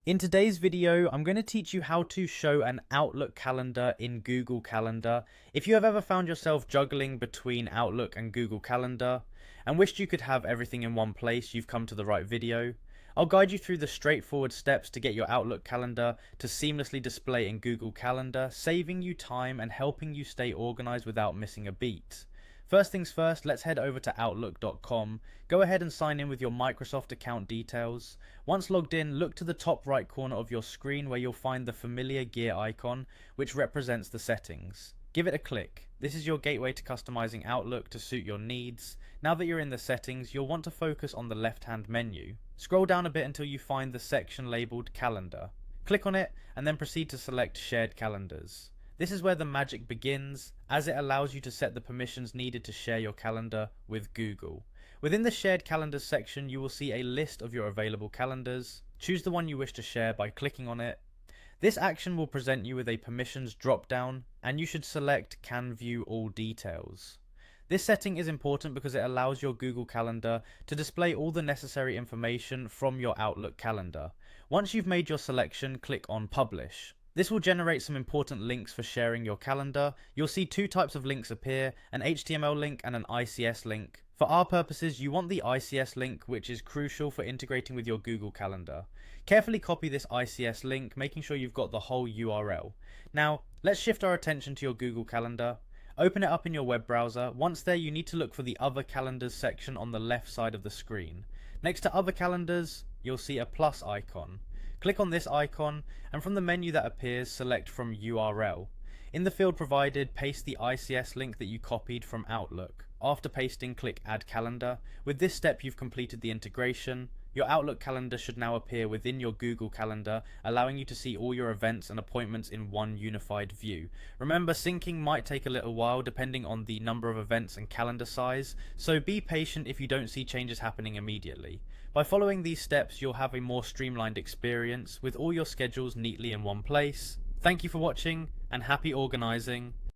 In today's video, I'm going to teach you how to show an Outlook calendar in Google Calendar. If you have ever found yourself juggling between Outlook and Google Calendar and wished you could have everything in one place, you've come to the right video. I'll guide you through the straightforward steps to get your Outlook calendar to seamlessly display in Google Calendar, saving you time and helping you stay organized without missing a beat. First things first, let's head over to Outlook.com. Go ahead and sign in with your Microsoft account details. Once logged in, look to the top right corner of your screen where you'll find the familiar gear icon, which represents the settings. Give it a click. This is your gateway to customizing Outlook to suit your needs. Now that you're in the settings, you'll want to focus on the left-hand menu. Scroll down a bit until you find the section labeled Calendar. Click on it and then proceed to select Shared Calendars. This is where the magic begins, as it allows you to set the permissions needed to share your calendar with Google. Within the Shared Calendars section, you will see a list of your available calendars. Choose the one you wish to share by clicking on it. This action will present you with a permissions drop-down, and you should select Can View All Details. This setting is important because it allows your Google Calendar to display all the necessary information from your Outlook calendar. Once you've made your selection, click on Publish. This will generate some important links for sharing your calendar. You'll see two types of links appear, an HTML link and an ICS link. For our purposes, you want the ICS link, which is crucial for integrating with your Google Calendar. Carefully copy this ICS link, making sure you've got the whole URL. Now, let's shift our attention to your Google Calendar. Open it up in your web browser. Once there, you need to look for the Other Calendars section on the left side of the screen. Next to Other Calendars, you'll see a plus icon. Click on this icon, and from the menu that appears, select from URL. In the field provided, paste the ICS link that you copied from Outlook. After pasting, click Add Calendar. With this step, you've completed the integration. Your Outlook calendar should now appear within your Google Calendar, allowing you to see all your events and appointments in one unified view. Remember, syncing might take a little while depending on the number of events and calendar size, so be patient if you don't see changes happening immediately. By following these steps, you'll have a more streamlined experience with all your schedules neatly in one place. Thank you for watching, and happy organizing.